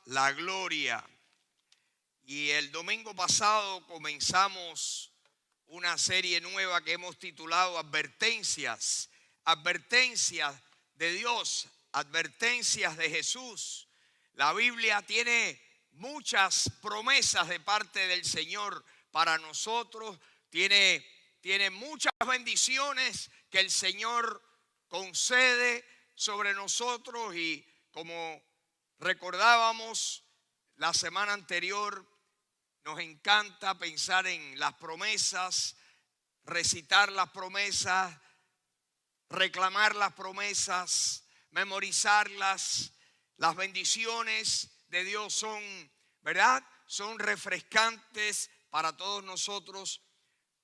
la gloria. Y el domingo pasado comenzamos una serie nueva que hemos titulado Advertencias. Advertencias de Dios, advertencias de Jesús. La Biblia tiene muchas promesas de parte del Señor para nosotros. Tiene muchas bendiciones que el Señor concede sobre nosotros, y como recordábamos la semana anterior, nos encanta pensar en las promesas, recitar las promesas, reclamar las promesas, memorizarlas. Las bendiciones de Dios son, ¿verdad? Son refrescantes para todos nosotros,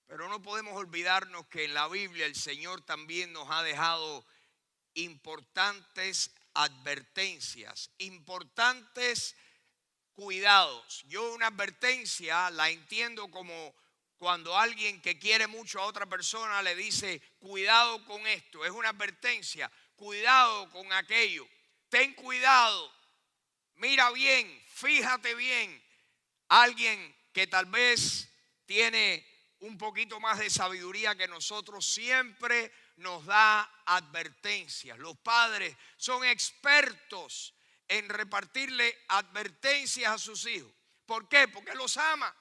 pero no podemos olvidarnos que en la Biblia el Señor también nos ha dejado importantes advertencias, importantes cuidados. Yo una advertencia la entiendo como cuando alguien que quiere mucho a otra persona le dice: cuidado con esto. Es una advertencia: cuidado con aquello, ten cuidado, mira bien, fíjate bien. Alguien que tal vez tiene un poquito más de sabiduría que nosotros siempre nos da advertencias. Los padres son expertos en repartirle advertencias a sus hijos. ¿Por qué? Porque los ama.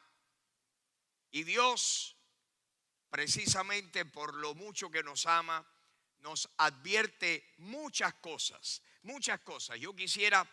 Y Dios, precisamente por lo mucho que nos ama, nos advierte muchas cosas, muchas cosas. Yo quisiera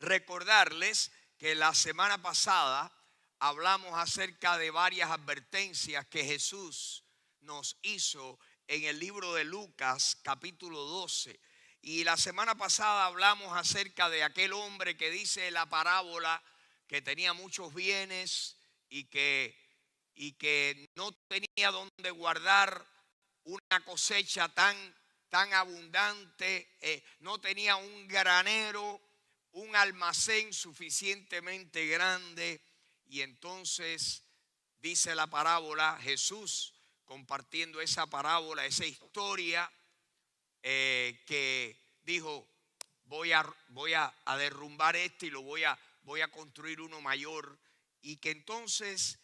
recordarles que la semana pasada hablamos acerca de varias advertencias que Jesús nos hizo en el libro de Lucas, capítulo 12. Y la semana pasada hablamos acerca de aquel hombre que dice la parábola que tenía muchos bienes y que no tenía donde guardar una cosecha tan abundante, no tenía un granero, un almacén suficientemente grande. Y entonces dice la parábola, Jesús compartiendo esa parábola, esa historia, que dijo: voy a derrumbar este y lo voy a construir uno mayor. Y que entonces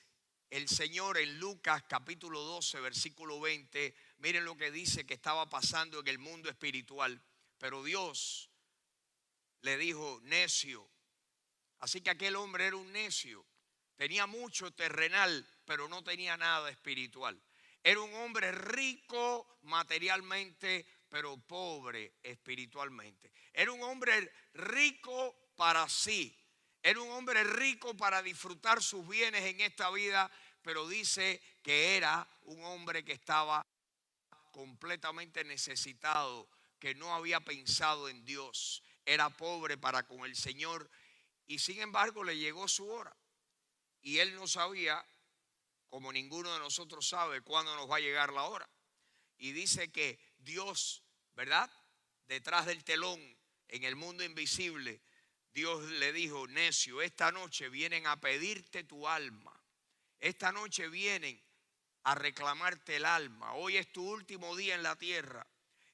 el Señor en Lucas capítulo 12 versículo 20, miren lo que dice que estaba pasando en el mundo espiritual. Pero Dios le dijo: necio. Así que aquel hombre era un necio. Tenía mucho terrenal, pero no tenía nada espiritual. Era un hombre rico materialmente, pero pobre espiritualmente. Era un hombre rico para sí. Era un hombre rico para disfrutar sus bienes en esta vida, pero dice que era un hombre que estaba completamente necesitado, que no había pensado en Dios. Era pobre para con el Señor, y sin embargo le llegó su hora. Y él no sabía, como ninguno de nosotros sabe, cuándo nos va a llegar la hora. Y dice que Dios, ¿verdad?, detrás del telón, en el mundo invisible, Dios le dijo: necio, esta noche vienen a pedirte tu alma. Esta noche vienen a reclamarte el alma. Hoy es tu último día en la tierra.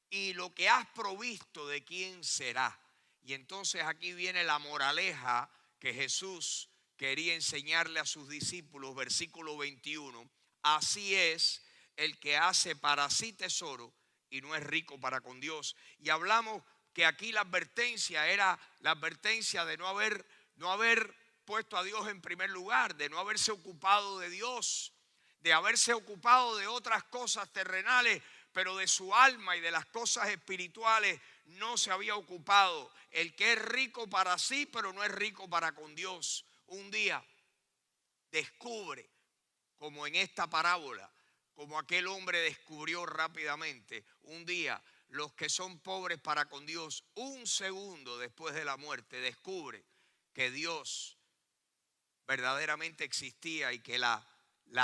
Y lo que has provisto, ¿de quién será? Y entonces aquí viene la moraleja que Jesús quería enseñarle a sus discípulos, versículo 21. Así es el que hace para sí tesoro y no es rico para con Dios. Y hablamos que aquí la advertencia era la advertencia de no haber puesto a Dios en primer lugar, de no haberse ocupado de Dios, de haberse ocupado de otras cosas terrenales, pero de su alma y de las cosas espirituales no se había ocupado. El que es rico para sí, pero no es rico para con Dios, un día descubre, como en esta parábola, como aquel hombre descubrió rápidamente, un día los que son pobres para con Dios, un segundo después de la muerte, descubre que Dios verdaderamente existía y que la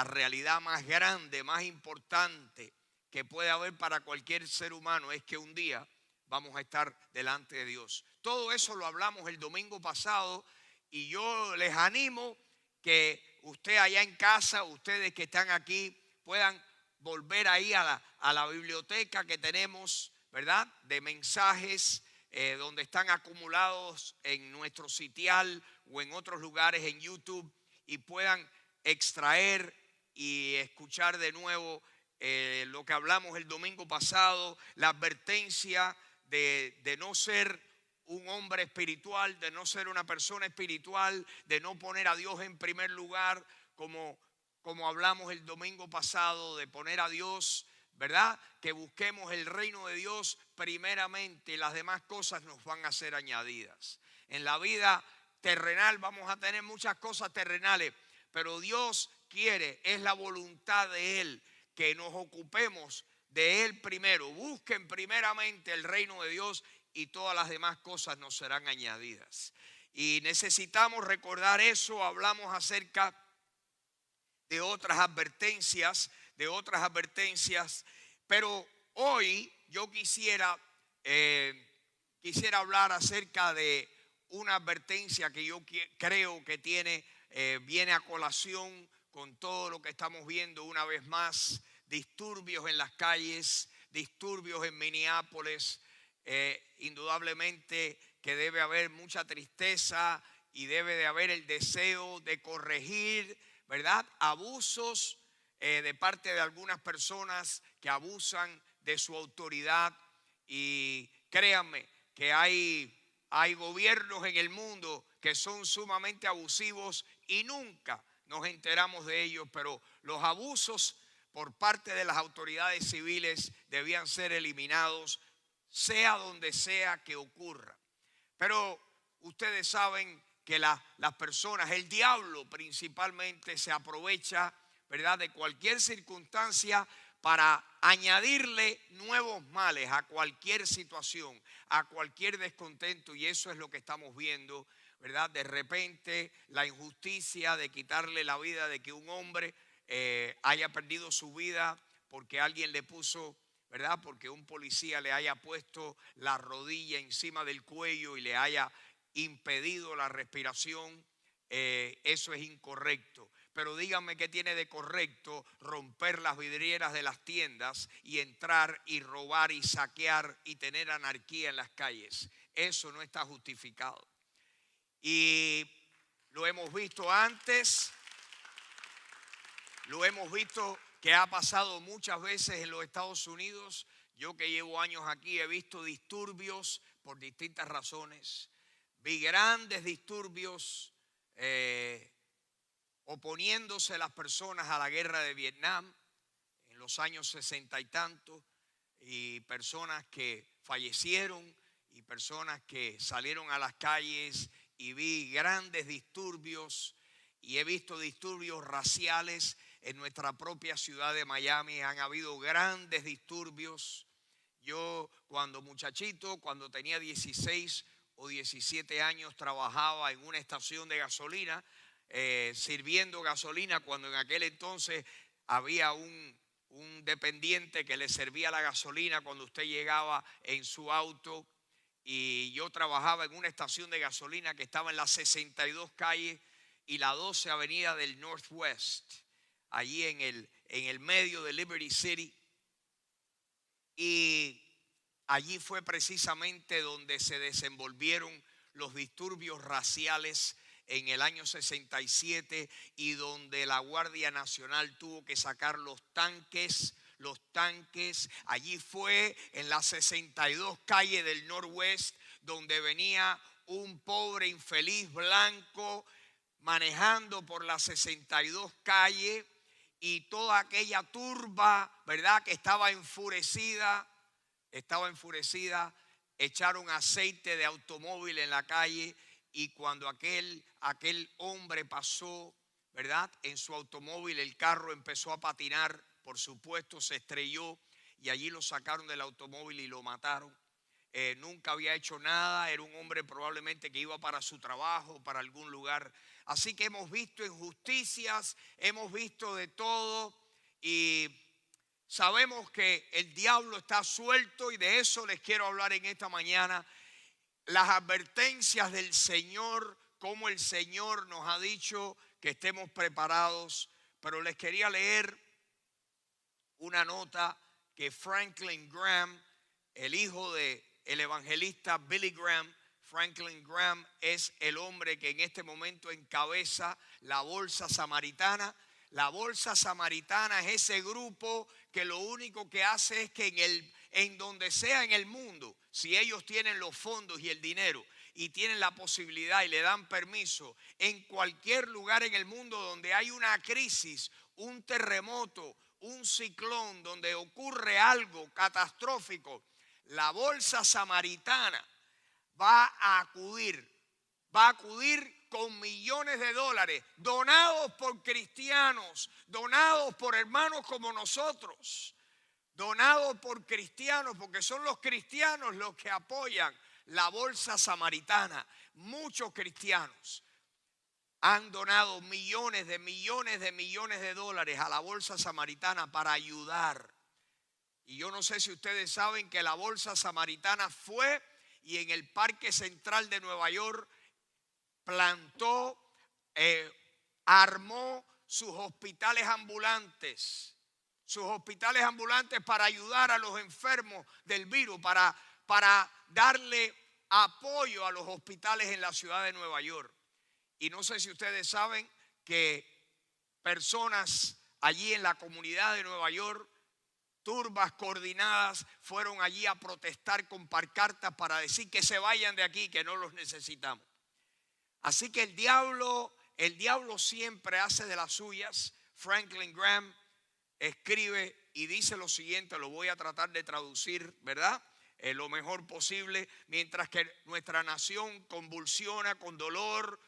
realidad más grande, más importante que puede haber para cualquier ser humano es que un día vamos a estar delante de Dios. Todo eso lo hablamos el domingo pasado, y yo les animo que usted allá en casa, ustedes que están aquí, puedan volver ahí a la biblioteca que tenemos, ¿verdad?, de mensajes donde están acumulados en nuestro sitial o en otros lugares en YouTube y puedan extraer y escuchar de nuevo lo que hablamos el domingo pasado, la advertencia de no ser un hombre espiritual, de no ser una persona espiritual, de no poner a Dios en primer lugar, como hablamos el domingo pasado, de poner a Dios, ¿verdad? Que busquemos el reino de Dios primeramente y las demás cosas nos van a ser añadidas. En la vida terrenal vamos a tener muchas cosas terrenales, pero Dios quiere, es la voluntad de Él, que nos ocupemos de Él primero. Busquen primeramente el reino de Dios y todas las demás cosas nos serán añadidas. Y necesitamos recordar eso. Hablamos acerca de otras advertencias, pero hoy yo quisiera hablar acerca de una advertencia que yo creo que viene a colación con todo lo que estamos viendo una vez más, disturbios en las calles, disturbios en Minneapolis. Indudablemente que debe haber mucha tristeza y debe de haber el deseo de corregir, ¿verdad? Abusos de parte de algunas personas que abusan de su autoridad. Y créanme que hay gobiernos en el mundo que son sumamente abusivos y nunca nos enteramos de ellos, pero los abusos por parte de las autoridades civiles debían ser eliminados, sea donde sea que ocurra. Pero ustedes saben que las personas, el diablo principalmente, se aprovecha, ¿verdad?, de cualquier circunstancia para añadirle nuevos males a cualquier situación, a cualquier descontento, y eso es lo que estamos viendo, ¿verdad? De repente la injusticia de quitarle la vida, de que un hombre haya perdido su vida porque alguien le puso, ¿verdad? Porque un policía le haya puesto la rodilla encima del cuello y le haya impedido la respiración. Eso es incorrecto. Pero díganme qué tiene de correcto romper las vidrieras de las tiendas y entrar y robar y saquear y tener anarquía en las calles. Eso no está justificado. Y lo hemos visto antes, lo hemos visto que ha pasado muchas veces en los Estados Unidos. Yo que llevo años aquí he visto disturbios por distintas razones. Vi grandes disturbios oponiéndose las personas a la guerra de Vietnam en los años 60 y tantos, y personas que fallecieron y personas que salieron a las calles, y vi grandes disturbios y he visto disturbios raciales en nuestra propia ciudad de Miami. Han habido grandes disturbios. Yo cuando muchachito, cuando tenía 16 o 17 años, trabajaba en una estación de gasolina, sirviendo gasolina, cuando en aquel entonces había un dependiente que le servía la gasolina cuando usted llegaba en su auto. Y yo trabajaba en una estación de gasolina que estaba en la 62 calle y la 12 avenida del Northwest, allí en el medio de Liberty City. Y allí fue precisamente donde se desenvolvieron los disturbios raciales en el año 67 y donde la Guardia Nacional tuvo que sacar los tanques. Allí fue en la 62 calle del Northwest donde venía un pobre infeliz blanco manejando por la 62 calle y toda aquella turba, ¿verdad?, que estaba enfurecida, echaron aceite de automóvil en la calle. Y cuando aquel hombre pasó, ¿verdad?, en su automóvil, el carro empezó a patinar, por supuesto, se estrelló y allí lo sacaron del automóvil y lo mataron. Nunca había hecho nada, era un hombre probablemente que iba para su trabajo, para algún lugar. Así que hemos visto injusticias, hemos visto de todo y sabemos que el diablo está suelto, y de eso les quiero hablar en esta mañana. Las advertencias del Señor, como el Señor nos ha dicho que estemos preparados. Pero les quería leer una nota que Franklin Graham, el hijo de el evangelista Billy Graham. Franklin Graham es el hombre que en este momento encabeza la Bolsa Samaritana. La Bolsa Samaritana es ese grupo que lo único que hace es que en donde sea en el mundo, si ellos tienen los fondos y el dinero y tienen la posibilidad y le dan permiso, en cualquier lugar en el mundo donde hay una crisis, un terremoto, un ciclón, donde ocurre algo catastrófico, la Bolsa Samaritana va a acudir con millones de dólares donados por cristianos, donados por hermanos como nosotros, donados por cristianos, porque son los cristianos los que apoyan la Bolsa Samaritana. Muchos cristianos han donado millones de dólares a la Bolsa Samaritana para ayudar. Y yo no sé si ustedes saben que la Bolsa Samaritana fue y en el Parque Central de Nueva York plantó, armó sus hospitales ambulantes para ayudar a los enfermos del virus, para darle apoyo a los hospitales en la ciudad de Nueva York. Y no sé si ustedes saben que personas allí en la comunidad de Nueva York, turbas coordinadas, fueron allí a protestar con pancartas para decir que se vayan de aquí, que no los necesitamos. Así que el diablo siempre hace de las suyas. Franklin Graham escribe y dice lo siguiente, lo voy a tratar de traducir, ¿verdad? Lo mejor posible, mientras que nuestra nación convulsiona con dolor,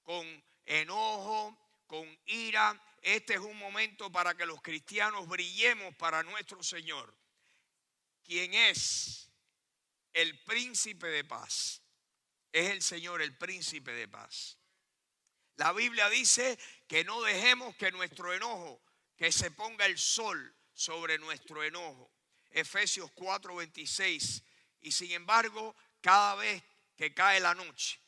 con enojo, con ira. Este es un momento para que los cristianos brillemos para nuestro Señor, quien es el príncipe de paz. Es el Señor, el príncipe de paz. La Biblia dice que no dejemos que nuestro enojo, que se ponga el sol sobre nuestro enojo. Efesios 4:26. Y sin embargo, cada vez que cae la noche,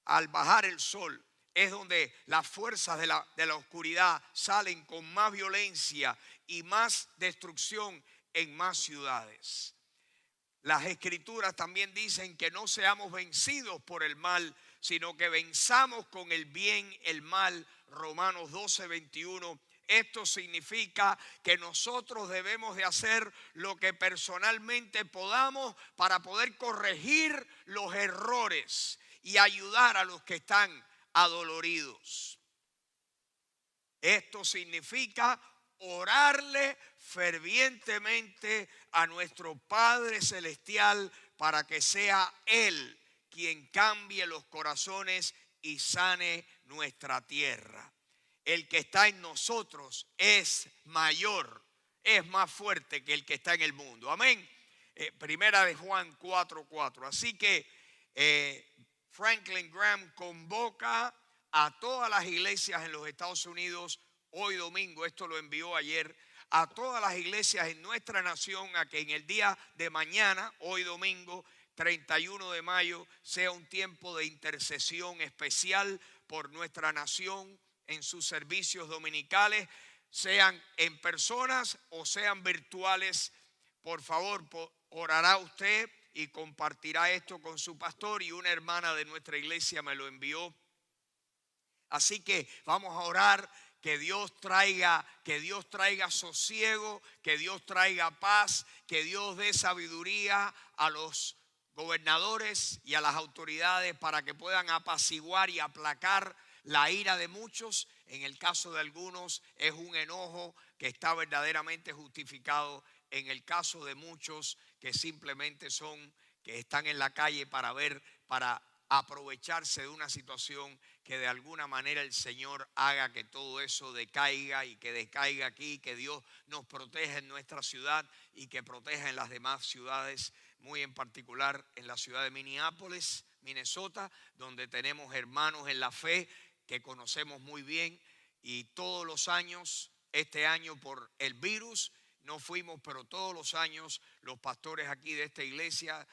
al bajar el sol, es donde las fuerzas de la oscuridad salen con más violencia y más destrucción en más ciudades. Las escrituras también dicen que no seamos vencidos por el mal, sino que venzamos con el bien el mal. Romanos 12:21. Esto significa que nosotros debemos de hacer lo que personalmente podamos para poder corregir los errores y ayudar a los que están adoloridos. Esto significa orarle fervientemente a nuestro Padre Celestial para que sea Él quien cambie los corazones y sane nuestra tierra. El que está en nosotros es mayor, es más fuerte que el que está en el mundo. Amén. Primera de Juan 4:4. Así que Franklin Graham convoca a todas las iglesias en los Estados Unidos hoy domingo, esto lo envió ayer, a todas las iglesias en nuestra nación a que en el día de mañana, hoy domingo 31 de mayo, sea un tiempo de intercesión especial por nuestra nación en sus servicios dominicales, sean en personas o sean virtuales. Por favor, orará usted y compartirá esto con su pastor, y una hermana de nuestra iglesia me lo envió. Así que vamos a orar que Dios traiga sosiego, que Dios traiga paz, que Dios dé sabiduría a los gobernadores y a las autoridades para que puedan apaciguar y aplacar la ira de muchos. En el caso de algunos es un enojo que está verdaderamente justificado. En el caso de muchos que simplemente que están en la calle para aprovecharse de una situación, que de alguna manera el Señor haga que todo eso decaiga y que decaiga aquí, que Dios nos proteja en nuestra ciudad y que proteja en las demás ciudades, muy en particular en la ciudad de Minneapolis, Minnesota, donde tenemos hermanos en la fe que conocemos muy bien, y todos los años, este año por el virus no fuimos, pero todos los años los pastores aquí de esta iglesia,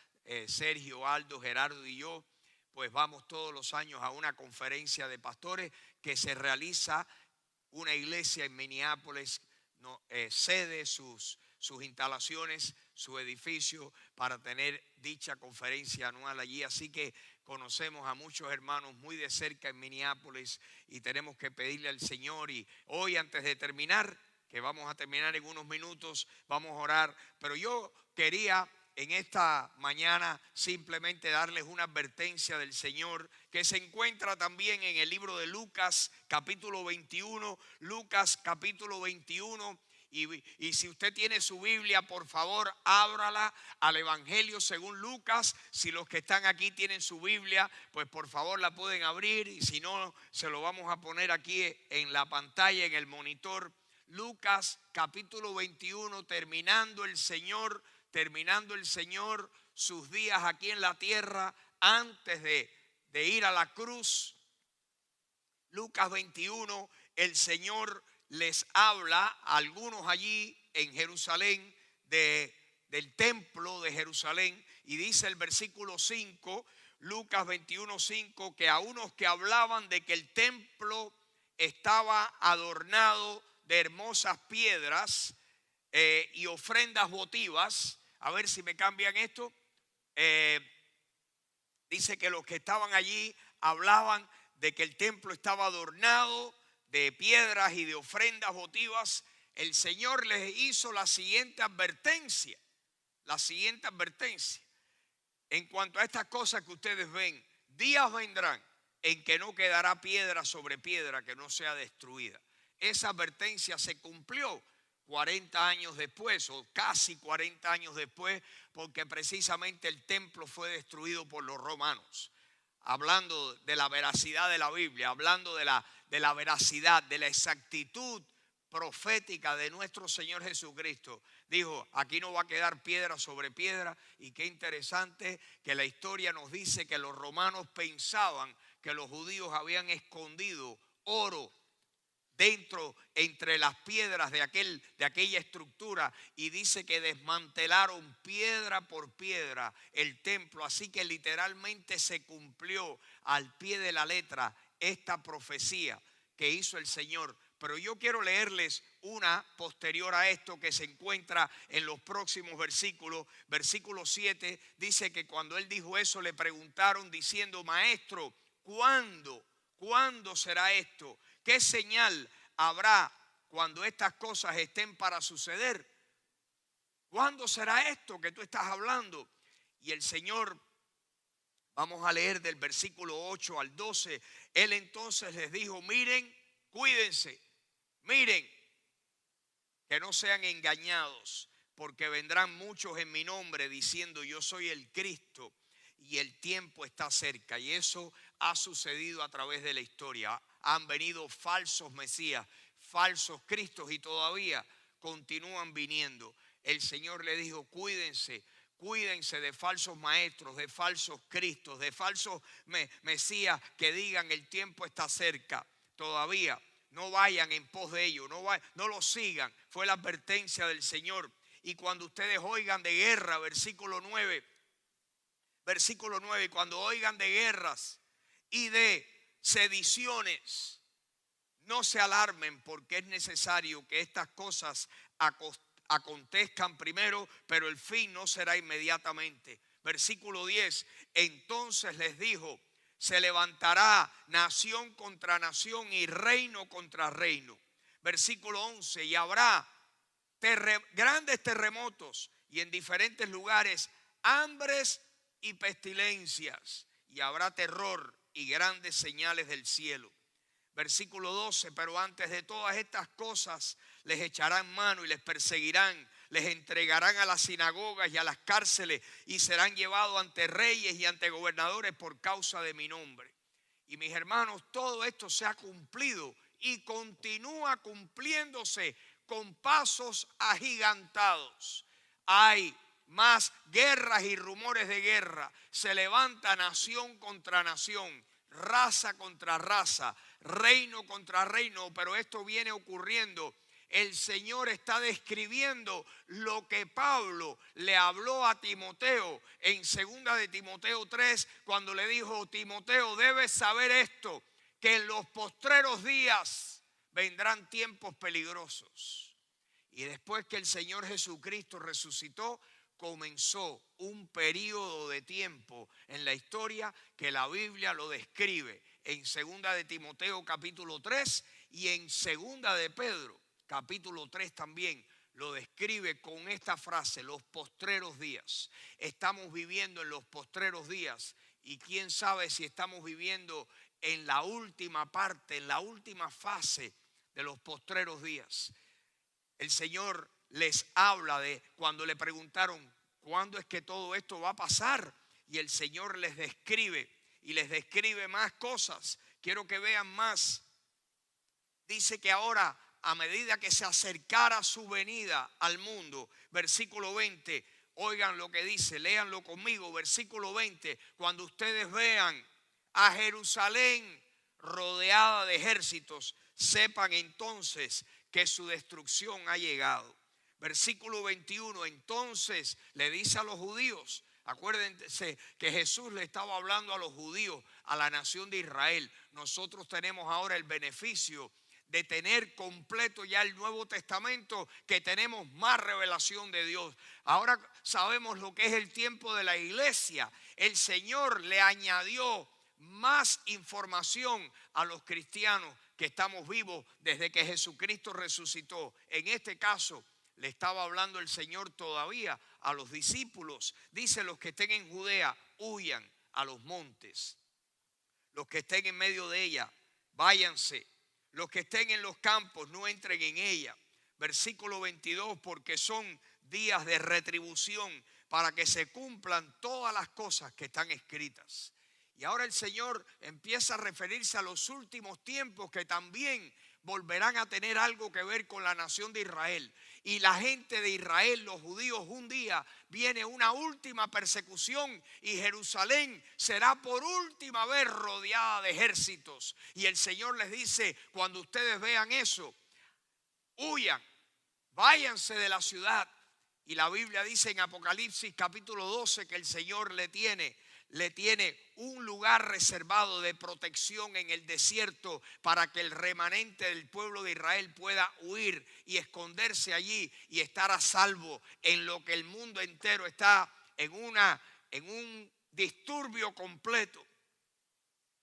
Sergio, Aldo, Gerardo y yo, pues vamos todos los años a una conferencia de pastores que se realiza. Una iglesia en Minneapolis cede sus instalaciones su edificio para tener dicha conferencia anual allí. Así que conocemos a muchos hermanos muy de cerca en Minneapolis y tenemos que pedirle al Señor. Y hoy, antes de terminar, que vamos a terminar en unos minutos, vamos a orar. Pero yo quería en esta mañana simplemente darles una advertencia del Señor que se encuentra también en el libro de Lucas capítulo 21. Lucas capítulo 21. Y si usted tiene su Biblia, por favor, ábrala al Evangelio según Lucas. Si los que están aquí tienen su Biblia, pues por favor la pueden abrir. Y si no, se lo vamos a poner aquí en la pantalla, en el monitor. Lucas capítulo 21, terminando el Señor sus días aquí en la tierra antes de ir a la cruz. Lucas 21, el Señor les habla a algunos allí en Jerusalén del templo de Jerusalén, y dice el versículo 5, Lucas 21, 5, que a unos que hablaban de que el templo estaba adornado de hermosas piedras y ofrendas votivas. A ver si me cambian esto. Dice que los que estaban allí hablaban de que el templo estaba adornado de piedras y de ofrendas votivas. El Señor les hizo la siguiente advertencia. En cuanto a estas cosas que ustedes ven, días vendrán en que no quedará piedra sobre piedra que no sea destruida. Esa advertencia se cumplió 40 años después, o casi 40 años después, porque precisamente el templo fue destruido por los romanos. Hablando de la veracidad de la Biblia, hablando de la veracidad, de la exactitud profética de nuestro Señor Jesucristo, dijo, aquí no va a quedar piedra sobre piedra. Y qué interesante que la historia nos dice que los romanos pensaban que los judíos habían escondido oro entre las piedras de aquella estructura, y dice que desmantelaron piedra por piedra el templo. Así que literalmente se cumplió al pie de la letra esta profecía que hizo el Señor. Pero yo quiero leerles una posterior a esto que se encuentra en los próximos versículos. Versículo 7 dice que cuando él dijo eso le preguntaron diciendo, maestro, ¿cuándo será esto? ¿Qué señal habrá cuando estas cosas estén para suceder? ¿Cuándo será esto que tú estás hablando? Y el Señor, vamos a leer del versículo 8 al 12. Él entonces les dijo, miren, cuídense, miren, que no sean engañados, porque vendrán muchos en mi nombre diciendo yo soy el Cristo, y el tiempo está cerca. Y eso ha sucedido a través de la historia. Han venido falsos mesías, falsos cristos, y todavía continúan viniendo. El Señor le dijo, cuídense de falsos maestros, de falsos cristos, de falsos mesías que digan el tiempo está cerca. Todavía no vayan en pos de ellos, no los sigan. Fue la advertencia del Señor. Y cuando ustedes oigan de guerra, versículo 9, cuando oigan de guerras y de sediciones, no se alarmen, porque es necesario que estas cosas acontezcan primero, pero el fin no será inmediatamente. Versículo 10, entonces les dijo, se levantará nación contra nación y reino contra reino. Versículo 11, y habrá grandes terremotos y en diferentes lugares hambres y pestilencias, y habrá terror y grandes señales del cielo. Versículo 12, pero antes de todas estas cosas les echarán mano y les perseguirán, les entregarán a las sinagogas y a las cárceles y serán llevados ante reyes y ante gobernadores por causa de mi nombre. Y mis hermanos, todo esto se ha cumplido y continúa cumpliéndose con pasos agigantados. Hay más guerras y rumores de guerra. Se levanta nación contra nación, raza contra raza, reino contra reino, pero esto viene ocurriendo. El Señor está describiendo lo que Pablo le habló a Timoteo en 2 de Timoteo 3, cuando le dijo, Timoteo, debes saber esto, que en los postreros días vendrán tiempos peligrosos. Y después que el Señor Jesucristo resucitó, comenzó un periodo de tiempo en la historia que la Biblia lo describe en 2 de Timoteo capítulo 3 y en 2 de Pedro capítulo 3 también lo describe con esta frase: los postreros días. Estamos viviendo en los postreros días y quién sabe si estamos viviendo en la última parte, en la última fase de los postreros días. El Señor les habla de cuando le preguntaron ¿cuándo es que todo esto va a pasar? Y el Señor les describe y les describe más cosas. Quiero que vean más. Dice que ahora, a medida que se acercara su venida al mundo, versículo 20, oigan lo que dice, léanlo conmigo, versículo 20, cuando ustedes vean a Jerusalén rodeada de ejércitos, sepan entonces que su destrucción ha llegado. Versículo 21, entonces le dice a los judíos, acuérdense que Jesús le estaba hablando a los judíos, a la nación de Israel. Nosotros tenemos ahora el beneficio de tener completo ya el Nuevo Testamento, que tenemos más revelación de Dios. Ahora sabemos lo que es el tiempo de la iglesia. El Señor le añadió más información a los cristianos que estamos vivos desde que Jesucristo resucitó. En este caso le estaba hablando el Señor todavía a los discípulos. Dice: los que estén en Judea, huyan a los montes. Los que estén en medio de ella, váyanse. Los que estén en los campos, no entren en ella. Versículo 22, porque son días de retribución para que se cumplan todas las cosas que están escritas. Y ahora el Señor empieza a referirse a los últimos tiempos que también volverán a tener algo que ver con la nación de Israel. Y la gente de Israel, los judíos, un día viene una última persecución y Jerusalén será por última vez rodeada de ejércitos. Y el Señor les dice: cuando ustedes vean eso, huyan, váyanse de la ciudad. Y la Biblia dice en Apocalipsis capítulo 12 que el Señor le tiene un lugar reservado de protección en el desierto para que el remanente del pueblo de Israel pueda huir y esconderse allí y estar a salvo en lo que el mundo entero está en un disturbio completo.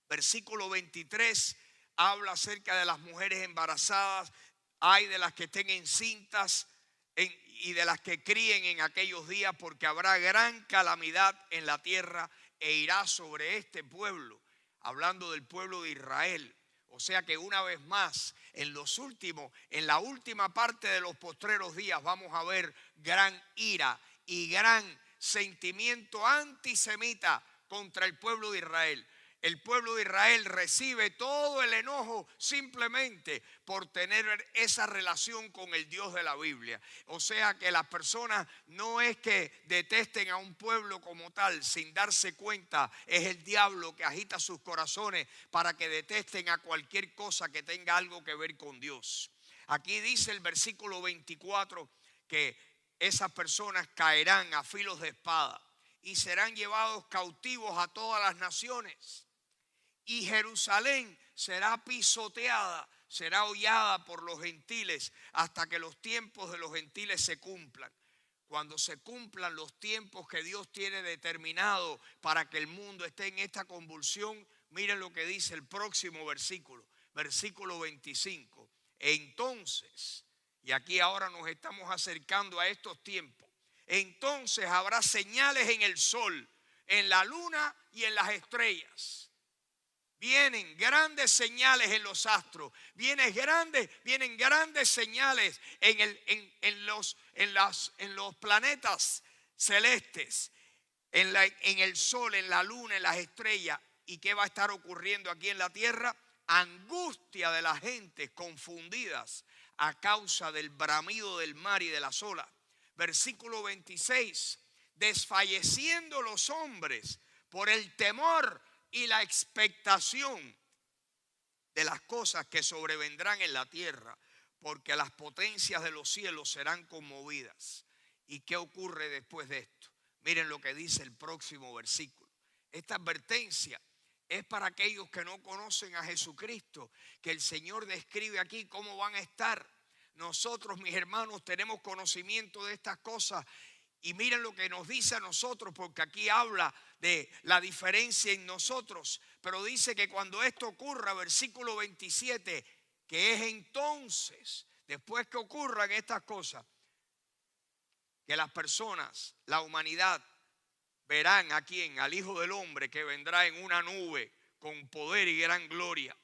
Versículo 23 habla acerca de las mujeres embarazadas. Hay de las que estén encintas y de las que críen en aquellos días, porque habrá gran calamidad en la tierra e irá sobre este pueblo, hablando del pueblo de Israel. O sea que una vez más, en la última parte de los postreros días, vamos a ver gran ira y gran sentimiento antisemita contra el pueblo de Israel. El pueblo de Israel recibe todo el enojo simplemente por tener esa relación con el Dios de la Biblia. O sea que las personas no es que detesten a un pueblo como tal sin darse cuenta. Es el diablo que agita sus corazones para que detesten a cualquier cosa que tenga algo que ver con Dios. Aquí dice el versículo 24 que esas personas caerán a filos de espada y serán llevados cautivos a todas las naciones. Y Jerusalén será pisoteada, será hollada por los gentiles hasta que los tiempos de los gentiles se cumplan. Cuando se cumplan los tiempos que Dios tiene determinado para que el mundo esté en esta convulsión, miren lo que dice el próximo versículo, versículo 25. Entonces, y aquí ahora nos estamos acercando a estos tiempos, entonces habrá señales en el sol, en la luna y en las estrellas. Vienen grandes señales en los astros, vienen grandes señales en los planetas celestes, en el sol, en la luna, en las estrellas. ¿Y qué va a estar ocurriendo aquí en la tierra? Angustia de las gentes confundidas a causa del bramido del mar y de las olas. Versículo 26, desfalleciendo los hombres por el temor y la expectación de las cosas que sobrevendrán en la tierra, porque las potencias de los cielos serán conmovidas. ¿Y qué ocurre después de esto? Miren lo que dice el próximo versículo. Esta advertencia es para aquellos que no conocen a Jesucristo, que el Señor describe aquí cómo van a estar. Nosotros, mis hermanos, tenemos conocimiento de estas cosas Y miren lo que nos dice a nosotros, porque aquí habla de la diferencia en nosotros. Pero dice que cuando esto ocurra, versículo 27, que es entonces, después que ocurran estas cosas, que las personas, la humanidad, verán a quién, al Hijo del Hombre que vendrá en una nube con poder y gran gloria.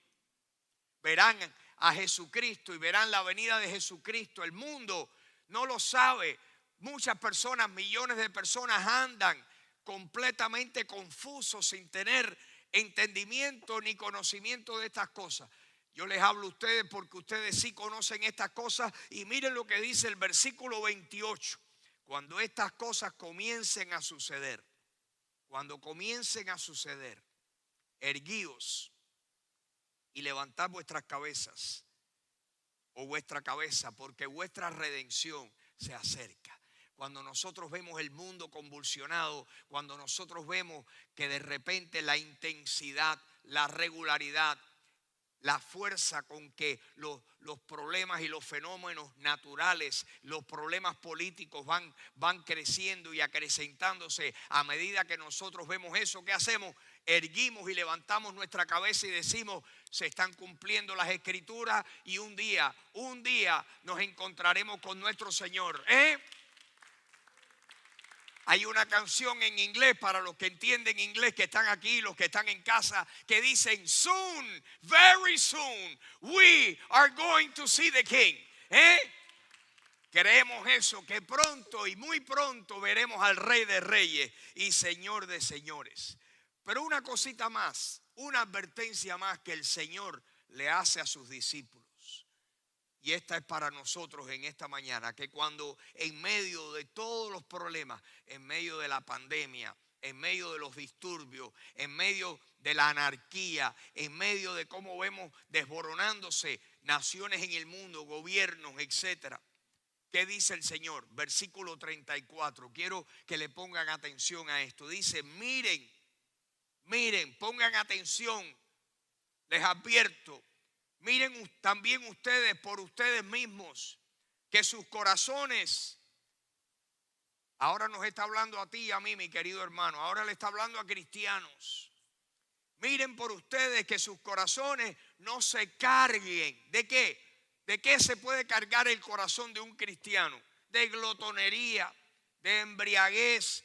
Verán a Jesucristo y verán la venida de Jesucristo. El mundo no lo sabe. Muchas personas, millones de personas andan completamente confusos sin tener entendimiento ni conocimiento de estas cosas. Yo les hablo a ustedes porque ustedes sí conocen estas cosas y miren lo que dice el versículo 28. Cuando estas cosas comiencen a suceder, cuando comiencen a suceder, erguíos y levantad vuestras cabezas o vuestra cabeza, porque vuestra redención se acerca. Cuando nosotros vemos el mundo convulsionado, cuando nosotros vemos que de repente la intensidad, la regularidad, la fuerza con que los problemas y los fenómenos naturales, los problemas políticos van creciendo y acrecentándose a medida que nosotros vemos eso, ¿qué hacemos? Erguimos y levantamos nuestra cabeza y decimos, se están cumpliendo las escrituras y un día nos encontraremos con nuestro Señor. Hay una canción en inglés para los que entienden inglés, que están aquí, los que están en casa, que dicen, soon, very soon, we are going to see the King. Creemos eso, que pronto y muy pronto veremos al Rey de Reyes y Señor de Señores. Pero una cosita más, una advertencia más que el Señor le hace a sus discípulos. Y esta es para nosotros en esta mañana, que cuando en medio de todos los problemas, en medio de la pandemia, en medio de los disturbios, en medio de la anarquía, en medio de cómo vemos desboronándose naciones en el mundo, gobiernos, etcétera. ¿Qué dice el Señor? Versículo 34. Quiero que le pongan atención a esto. Dice, miren, pongan atención, les advierto. Miren también ustedes por ustedes mismos que sus corazones, ahora nos está hablando a ti y a mí, mi querido hermano, ahora le está hablando a cristianos. Miren por ustedes que sus corazones no se carguen. ¿De qué? ¿De qué se puede cargar el corazón de un cristiano? De glotonería, de embriaguez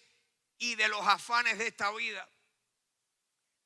y de los afanes de esta vida.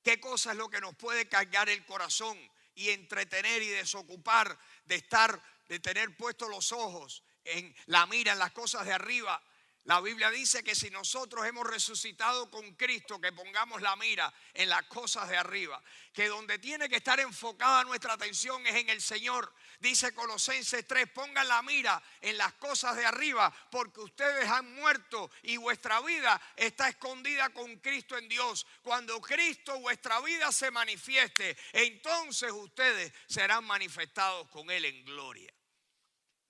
¿Qué cosa es lo que nos puede cargar el corazón y entretener y desocupar de tener puestos los ojos en la mira en las cosas de arriba? La Biblia dice que si nosotros hemos resucitado con Cristo, que pongamos la mira en las cosas de arriba, que donde tiene que estar enfocada nuestra atención es en el Señor. Dice Colosenses 3, pongan la mira en las cosas de arriba, porque ustedes han muerto y vuestra vida está escondida con Cristo en Dios. Cuando Cristo, vuestra vida, se manifieste, entonces ustedes serán manifestados con Él en gloria.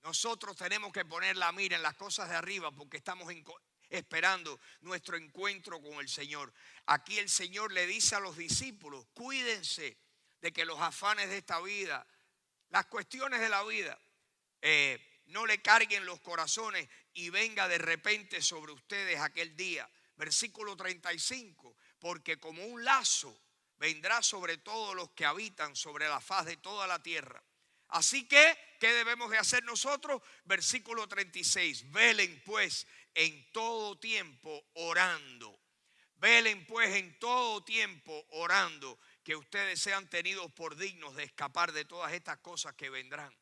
Nosotros tenemos que poner la mira en las cosas de arriba porque estamos esperando nuestro encuentro con el Señor. Aquí el Señor le dice a los discípulos, cuídense de que los afanes de esta vida, las cuestiones de la vida, no le carguen los corazones y venga de repente sobre ustedes aquel día. Versículo 35, porque como un lazo vendrá sobre todos los que habitan sobre la faz de toda la tierra. Así que, ¿qué debemos de hacer nosotros? Versículo 36, velen pues en todo tiempo orando. Velen pues en todo tiempo orando, que ustedes sean tenidos por dignos de escapar de todas estas cosas que vendrán.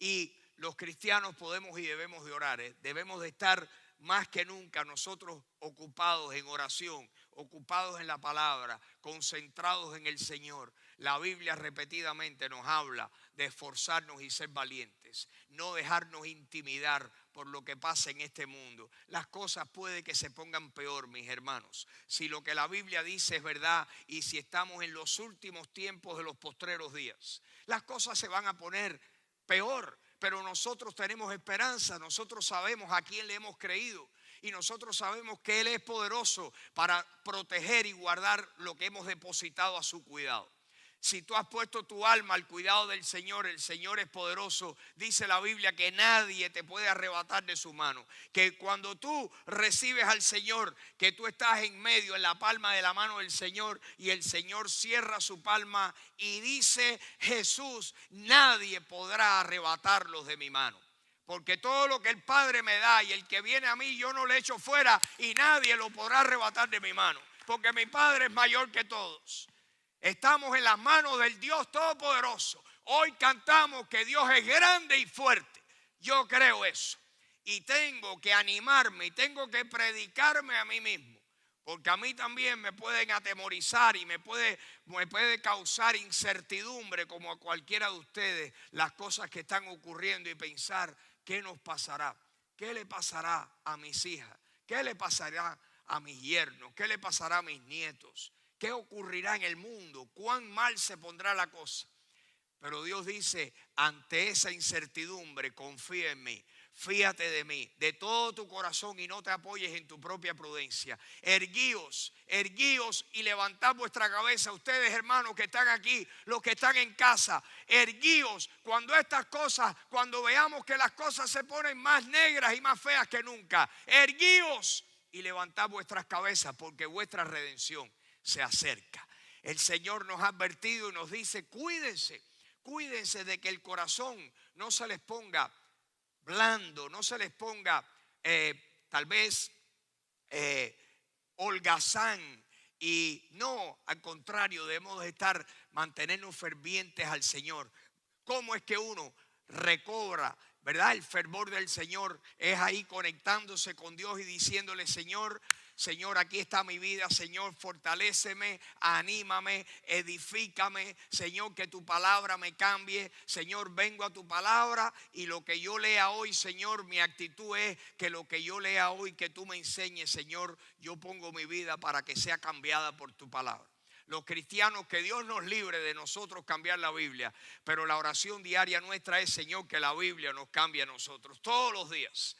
Y los cristianos podemos y debemos de orar, debemos de estar más que nunca nosotros ocupados en oración, ocupados en la palabra, concentrados en el Señor. La Biblia repetidamente nos habla de esforzarnos y ser valientes, no dejarnos intimidar por lo que pasa en este mundo. Las cosas puede que se pongan peor, mis hermanos. Si lo que la Biblia dice es verdad y si estamos en los últimos tiempos de los postreros días, las cosas se van a poner peor. Pero nosotros tenemos esperanza, nosotros sabemos a quién le hemos creído y nosotros sabemos que Él es poderoso para proteger y guardar lo que hemos depositado a su cuidado. Si tú has puesto tu alma al cuidado del Señor, el Señor es poderoso. Dice la Biblia que nadie te puede arrebatar de su mano. Que cuando tú recibes al Señor, que tú estás en medio, en la palma de la mano del Señor, y el Señor cierra su palma y dice Jesús, nadie podrá arrebatarlos de mi mano. Porque todo lo que el Padre me da y el que viene a mí, yo no le echo fuera y nadie lo podrá arrebatar de mi mano. Porque mi Padre es mayor que todos. Estamos en las manos del Dios Todopoderoso. Hoy cantamos que Dios es grande y fuerte. Yo creo eso. Y tengo que animarme y tengo que predicarme a mí mismo. Porque a mí también me pueden atemorizar y me puede causar incertidumbre como a cualquiera de ustedes las cosas que están ocurriendo y pensar, ¿qué nos pasará? ¿Qué le pasará a mis hijas? ¿Qué le pasará a mis yernos? ¿Qué le pasará a mis nietos? ¿Qué ocurrirá en el mundo? ¿Cuán mal se pondrá la cosa? Pero Dios dice, ante esa incertidumbre, confía en mí. Fíate de mí, de todo tu corazón y no te apoyes en tu propia prudencia. Erguíos y levantad vuestra cabeza. Ustedes, hermanos, que están aquí, los que están en casa, erguíos cuando veamos que las cosas se ponen más negras y más feas que nunca. Erguíos y levantad vuestras cabezas porque vuestra redención se acerca. El Señor nos ha advertido y nos dice, cuídense de que el corazón no se les ponga blando, no se les ponga tal vez holgazán, y no, al contrario, debemos de mantenernos fervientes al Señor. ¿Cómo es que uno recobra, verdad, el fervor del Señor? Es ahí conectándose con Dios y diciéndole, Señor, aquí está mi vida. Señor, fortaléceme, anímame, edifícame. Señor, que tu palabra me cambie. Señor, vengo a tu palabra y lo que yo lea hoy, Señor, mi actitud es que lo que yo lea hoy, que tú me enseñes, Señor, yo pongo mi vida para que sea cambiada por tu palabra. Los cristianos, que Dios nos libre de nosotros cambiar la Biblia, pero la oración diaria nuestra es, Señor, que la Biblia nos cambie a nosotros todos los días.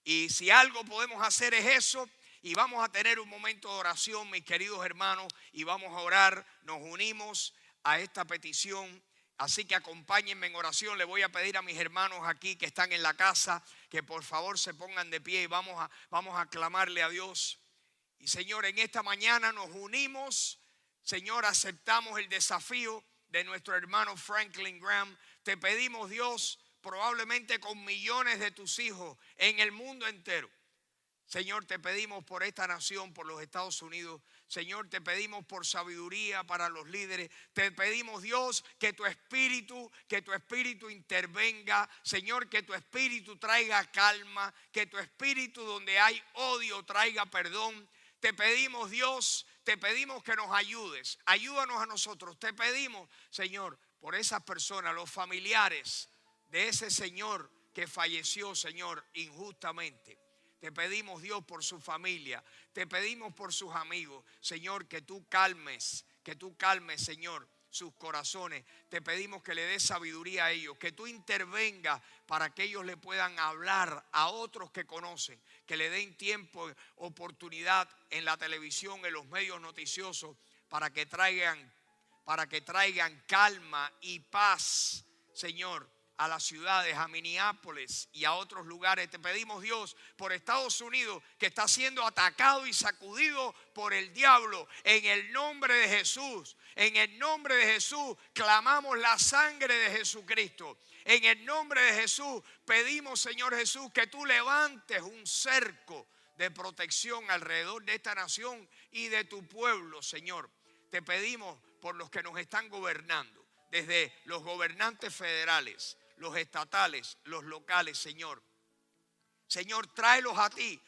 Y si algo podemos hacer es eso. Y vamos a tener un momento de oración, mis queridos hermanos, y vamos a orar. Nos unimos a esta petición. Así que acompáñenme en oración. Le voy a pedir a mis hermanos aquí que están en la casa que por favor se pongan de pie y vamos a clamarle a Dios. Y Señor, en esta mañana nos unimos. Señor, aceptamos el desafío de nuestro hermano Franklin Graham. Te pedimos, Dios, probablemente con millones de tus hijos en el mundo entero. Señor, te pedimos por esta nación, por los Estados Unidos. Señor, te pedimos por sabiduría para los líderes. Te pedimos, Dios, que tu espíritu intervenga. Señor, que tu espíritu traiga calma. Que tu espíritu, donde hay odio, traiga perdón. Te pedimos, Dios, te pedimos que nos ayudes. Ayúdanos a nosotros. Te pedimos, Señor, por esas personas, los familiares de ese señor que falleció, Señor, injustamente. Te pedimos, Dios, por su familia. Te pedimos por sus amigos. Señor, que tú calmes, Señor, sus corazones. Te pedimos que le des sabiduría a ellos. Que tú intervengas para que ellos le puedan hablar a otros que conocen. Que le den tiempo, oportunidad en la televisión, en los medios noticiosos, para que traigan calma y paz, Señor, a las ciudades, a Minneapolis y a otros lugares. Te pedimos, Dios, por Estados Unidos, que está siendo atacado y sacudido por el diablo. En el nombre de Jesús, clamamos la sangre de Jesucristo. En el nombre de Jesús pedimos, Señor Jesús, que tú levantes un cerco de protección alrededor de esta nación y de tu pueblo, Señor. Te pedimos por los que nos están gobernando, desde los gobernantes federales, los estatales, los locales, Señor. Señor, tráelos a ti,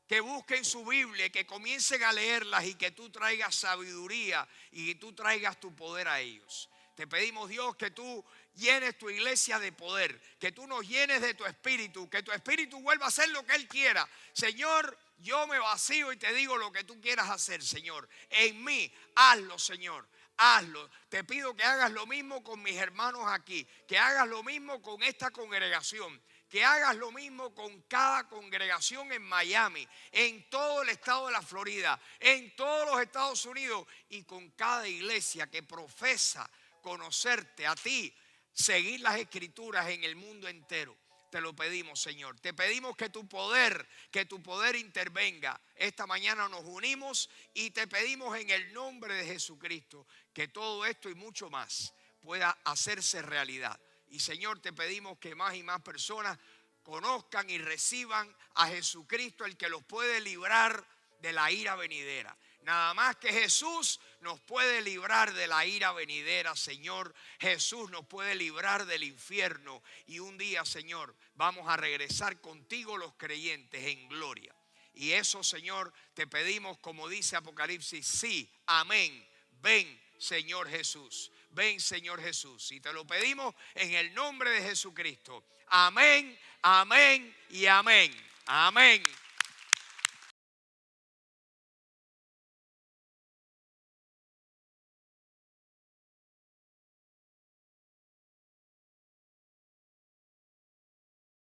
que busquen su Biblia, que comiencen a leerlas y que tú traigas sabiduría y que tú traigas tu poder a ellos. Te pedimos, Dios, que tú llenes tu iglesia de poder, que tú nos llenes de tu espíritu, que tu espíritu vuelva a hacer lo que Él quiera. Señor, yo me vacío y te digo lo que tú quieras hacer, Señor. En mí, hazlo, Señor. Hazlo. Te pido que hagas lo mismo con mis hermanos aquí, que hagas lo mismo con esta congregación, que hagas lo mismo con cada congregación en Miami, en todo el estado de la Florida, en todos los Estados Unidos y con cada iglesia que profesa conocerte a ti, seguir las escrituras en el mundo entero. Te lo pedimos, Señor. Te pedimos que tu poder intervenga. Esta mañana nos unimos y te pedimos en el nombre de Jesucristo que todo esto y mucho más pueda hacerse realidad. Y Señor, te pedimos que más y más personas conozcan y reciban a Jesucristo, el que los puede librar de la ira venidera. Nada más que Jesús nos puede librar de la ira venidera, Señor. Jesús nos puede librar del infierno. Y un día, Señor, vamos a regresar contigo los creyentes en gloria. Y eso, Señor, te pedimos, como dice Apocalipsis, sí, amén. Ven, Señor Jesús. Ven, Señor Jesús. Y te lo pedimos en el nombre de Jesucristo. Amén, amén y amén. Amén.